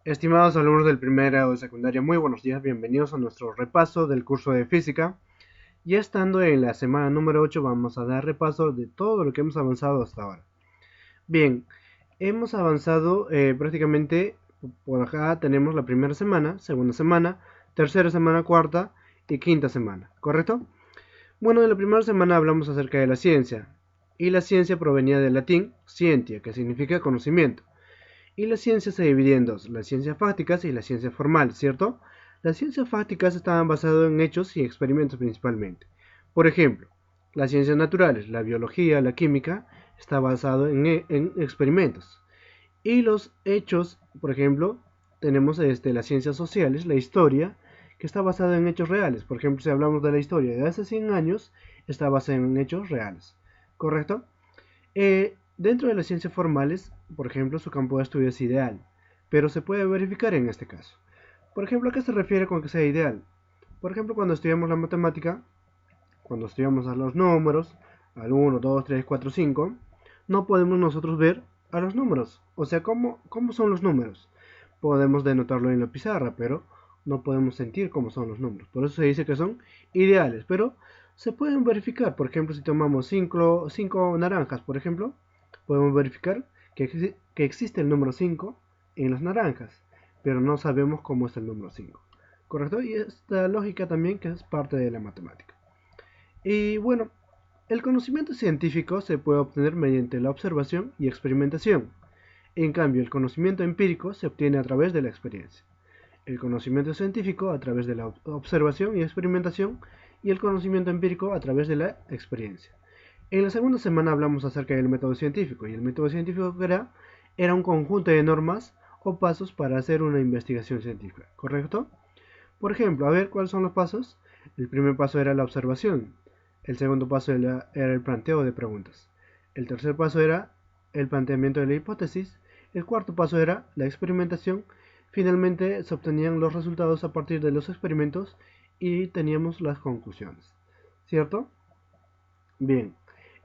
Estimados alumnos del primer grado de secundaria, muy buenos días, bienvenidos a nuestro repaso del curso de física. Ya estando en la semana número 8 vamos a dar repaso de todo lo que hemos avanzado hasta ahora. Bien, hemos avanzado prácticamente, por acá tenemos la primera semana, segunda semana, tercera semana, cuarta y quinta semana, ¿correcto? Bueno, en la primera semana hablamos acerca de la ciencia, y la ciencia provenía del latín scientia, que significa conocimiento. Y la ciencia se divide en dos, las ciencias fácticas y la ciencia formal, ¿cierto? Las ciencias fácticas estaban basadas en hechos y experimentos principalmente. Por ejemplo, las ciencias naturales, la biología, la química, está basado en experimentos. Y los hechos, por ejemplo, tenemos las ciencias sociales, la historia, que está basada en hechos reales. Por ejemplo, si hablamos de la historia de hace 100 años, está basada en hechos reales. ¿Correcto? Dentro de las ciencias formales, por ejemplo, su campo de estudio es ideal, pero se puede verificar en este caso. Por ejemplo, ¿a qué se refiere con que sea ideal? Por ejemplo, cuando estudiamos la matemática, cuando estudiamos a los números, al 1, 2, 3, 4, 5, no podemos nosotros ver a los números. O sea, ¿cómo son los números? Podemos denotarlo en la pizarra, pero no podemos sentir cómo son los números. Por eso se dice que son ideales, pero se pueden verificar. Por ejemplo, si tomamos 5 naranjas, por ejemplo, podemos verificar que existe el número 5 en las naranjas, pero no sabemos cómo es el número 5. ¿Correcto? Y esta lógica también que es parte de la matemática. Y bueno, el conocimiento científico se puede obtener mediante la observación y experimentación. En cambio, el conocimiento empírico se obtiene a través de la experiencia. El conocimiento científico a través de la observación y experimentación y el conocimiento empírico a través de la experiencia. En la segunda semana hablamos acerca del método científico y el método científico era un conjunto de normas o pasos para hacer una investigación científica, ¿correcto? Por ejemplo, a ver cuáles son los pasos. El primer paso era la observación, el segundo paso era el planteo de preguntas, el tercer paso era el planteamiento de la hipótesis, el cuarto paso era la experimentación. Finalmente se obtenían los resultados a partir de los experimentos y teníamos las conclusiones, ¿cierto? Bien,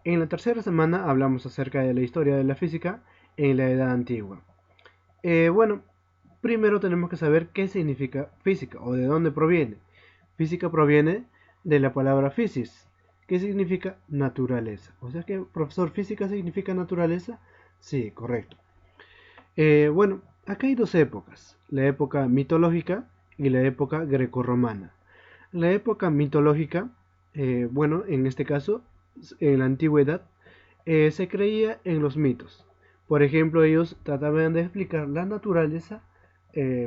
en la tercera semana hablamos acerca de la historia de la física en la Edad Antigua. Bueno, primero tenemos que saber qué significa física o de dónde proviene. Física proviene de la palabra physis, que significa naturaleza. O sea que, profesor, ¿física significa naturaleza? Sí, correcto. Bueno, acá hay dos épocas, la época mitológica y la época grecorromana. La época mitológica, bueno, en este caso, en la antigüedad, se creía en los mitos. Por ejemplo, ellos trataban de explicar la naturaleza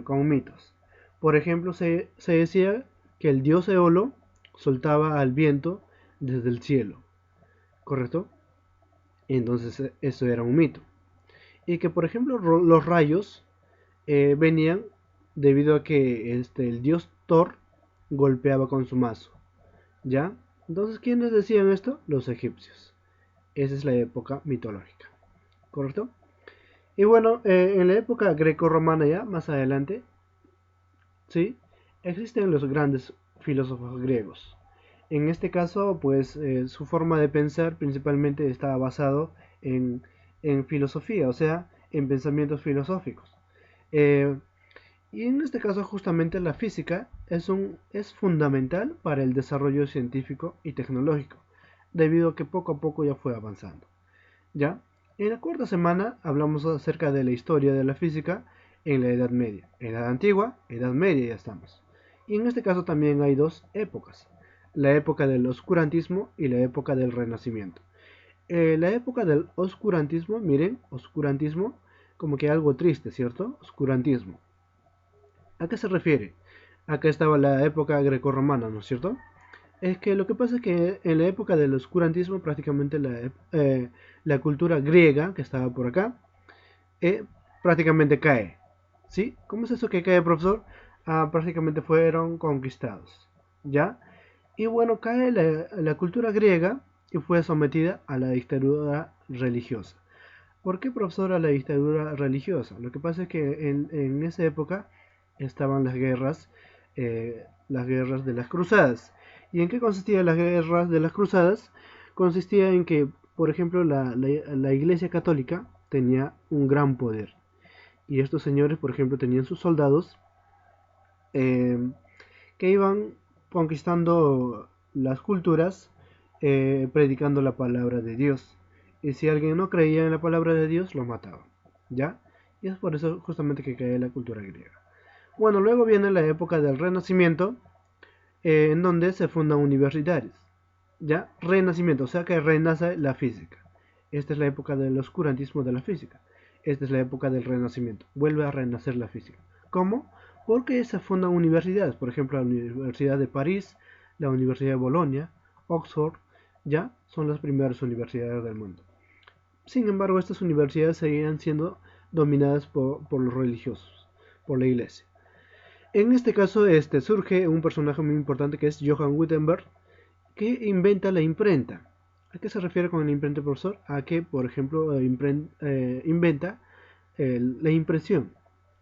con mitos. Por ejemplo, se decía que el dios Eolo soltaba al viento desde el cielo, ¿correcto? Entonces eso era un mito. Y que, por ejemplo, los rayos venían debido a que el dios Thor golpeaba con su mazo, ¿ya? Entonces, ¿quiénes decían esto? Los egipcios. Esa es la época mitológica, ¿correcto? Y bueno, en la época greco-romana ya, más adelante, ¿sí? Existen los grandes filósofos griegos. En este caso, pues su forma de pensar principalmente estaba basado en filosofía, o sea, en pensamientos filosóficos. Eh, y en este caso, justamente la física es fundamental para el desarrollo científico y tecnológico, debido a que poco a poco ya fue avanzando. ¿Ya? En la cuarta semana hablamos acerca de la historia de la física en la Edad Media. Edad Antigua, Edad Media ya estamos. Y en este caso también hay dos épocas. La época del oscurantismo y la época del renacimiento. La época del oscurantismo, miren, oscurantismo, como que algo triste, ¿cierto? Oscurantismo. ¿A qué se refiere? Acá estaba la época grecorromana, ¿no es cierto? Es que lo que pasa es que en la época del oscurantismo prácticamente la cultura griega que estaba por acá eh, prácticamente cae. ¿Sí? ¿Cómo es eso que cae, profesor? Prácticamente fueron conquistados. ¿Ya? Y bueno, cae la cultura griega y fue sometida a la dictadura religiosa. ¿Por qué, profesor, a la dictadura religiosa? Lo que pasa es que en esa época estaban las guerras de las cruzadas. ¿Y en qué consistían las guerras de las cruzadas? Consistía en que, por ejemplo, la Iglesia Católica tenía un gran poder. Y estos señores, por ejemplo, tenían sus soldados eh, que iban conquistando las culturas, predicando la palabra de Dios. Y si alguien no creía en la palabra de Dios, lo mataban. ¿Ya? Y es por eso justamente que cae la cultura griega. Bueno, luego viene la época del Renacimiento, en donde se fundan universidades. ¿Ya? Renacimiento, o sea que renace la física. Esta es la época del oscurantismo de la física. Esta es la época del Renacimiento. Vuelve a renacer la física. ¿Cómo? Porque se fundan universidades. Por ejemplo, la Universidad de París, la Universidad de Bolonia, Oxford, ya son las primeras universidades del mundo. Sin embargo, estas universidades seguían siendo dominadas por los religiosos, por la iglesia. En este caso, surge un personaje muy importante que es Johann Gutenberg, que inventa la imprenta. ¿A qué se refiere con la imprenta, profesor? A que, por ejemplo, inventa la impresión,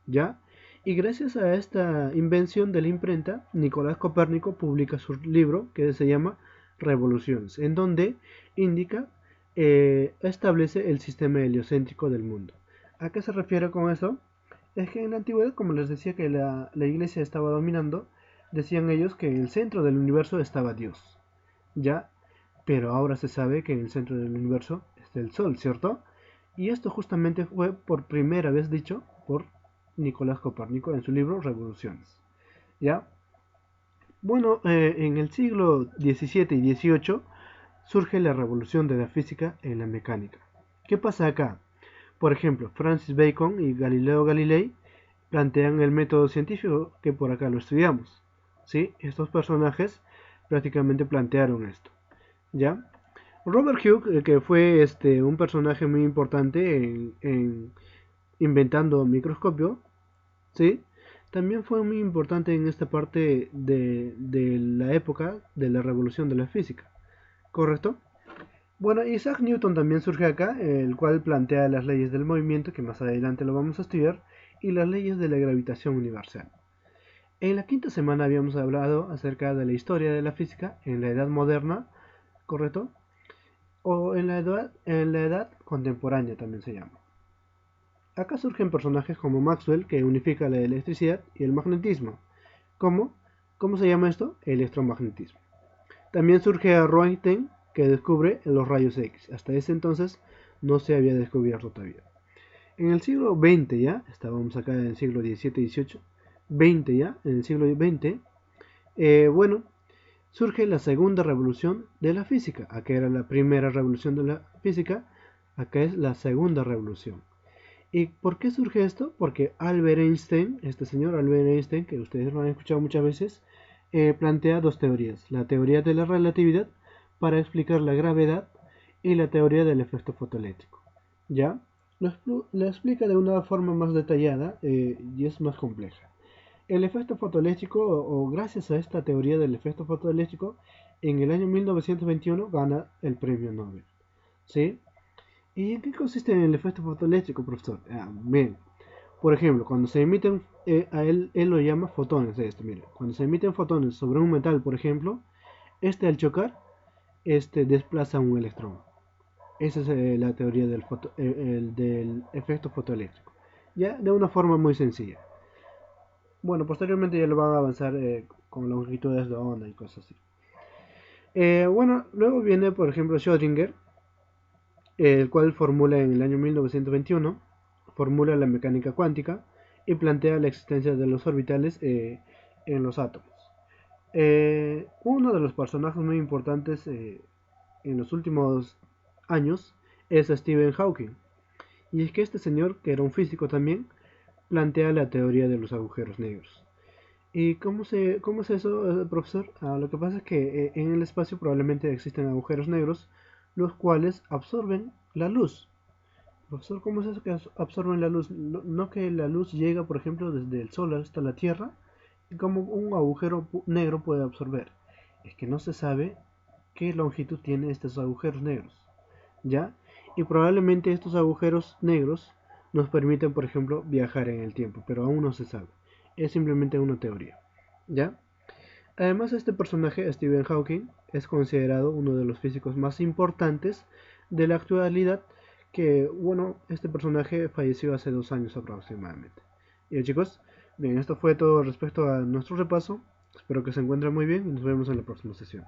¿ya? Y gracias a esta invención de la imprenta, Nicolás Copérnico publica su libro que se llama Revoluciones, en donde indica, establece el sistema heliocéntrico del mundo. ¿A qué se refiere con eso? Es que en la antigüedad, como les decía que la iglesia estaba dominando, decían ellos que en el centro del universo estaba Dios, ¿ya? Pero ahora se sabe que en el centro del universo está el Sol, ¿cierto? Y esto justamente fue por primera vez dicho por Nicolás Copérnico en su libro Revoluciones, ¿ya? Bueno, en el siglo XVII y XVIII surge la revolución de la física en la mecánica. ¿Qué pasa acá? Por ejemplo, Francis Bacon y Galileo Galilei plantean el método científico que por acá lo estudiamos, ¿sí? Estos personajes prácticamente plantearon esto, ¿ya? Robert Hooke, que fue un personaje muy importante en inventando microscopio, ¿sí? También fue muy importante en esta parte de la época de la revolución de la física, ¿correcto? Bueno, Isaac Newton también surge acá, el cual plantea las leyes del movimiento, que más adelante lo vamos a estudiar, y las leyes de la gravitación universal. En la quinta semana habíamos hablado acerca de la historia de la física en la edad moderna, ¿correcto? O en la edad contemporánea también se llama. Acá surgen personajes como Maxwell, que unifica la electricidad y el magnetismo. ¿Cómo? ¿Cómo se llama esto? Electromagnetismo. También surge a Einstein, que descubre los rayos X. Hasta ese entonces no se había descubierto todavía. En el siglo XX ya, estábamos acá en el siglo XVII y XVIII, 20 ya, en el siglo XX, bueno, surge la segunda revolución de la física. Acá era la primera revolución de la física, acá es la segunda revolución. ¿Y por qué surge esto? Porque Albert Einstein, este señor Albert Einstein, que ustedes lo han escuchado muchas veces, plantea dos teorías. La teoría de la relatividad para explicar la gravedad y la teoría del efecto fotoeléctrico. ¿Ya? Lo explica de una forma más detallada, y es más compleja. El efecto fotoeléctrico, o gracias a esta teoría del efecto fotoeléctrico, en el año 1921 gana el premio Nobel. ¿Sí? ¿Y en qué consiste el efecto fotoeléctrico, profesor? Bien, por ejemplo, cuando se emiten, a él lo llama fotones, mire, cuando se emiten fotones sobre un metal, por ejemplo, al chocar, desplaza un electrón. Esa es la teoría del efecto fotoeléctrico. Ya, de una forma muy sencilla. Bueno, posteriormente ya lo van a avanzar con longitudes de onda y cosas así. Bueno, luego viene, por ejemplo, Schrödinger, el cual formula en el año 1921, formula la mecánica cuántica y plantea la existencia de los orbitales en los átomos. Uno de los personajes muy importantes en los últimos años es Stephen Hawking. Y es que este señor, que era un físico también, plantea la teoría de los agujeros negros. ¿Y cómo es eso, profesor? Lo que pasa es que en el espacio probablemente existen agujeros negros, los cuales absorben la luz. Profesor, ¿cómo es eso que absorben la luz? No que la luz llega, por ejemplo, desde el Sol hasta la Tierra, y como un agujero negro puede absorber. Es que no se sabe qué longitud tienen estos agujeros negros, ¿ya? Y probablemente estos agujeros negros nos permiten, por ejemplo, viajar en el tiempo, pero aún no se sabe. Es simplemente una teoría, ¿ya? Además, este personaje, Stephen Hawking, es considerado uno de los físicos más importantes de la actualidad, que, bueno, este personaje falleció hace 2 años aproximadamente. Y chicos, bien, esto fue todo respecto a nuestro repaso. Espero que se encuentren muy bien y nos vemos en la próxima sesión.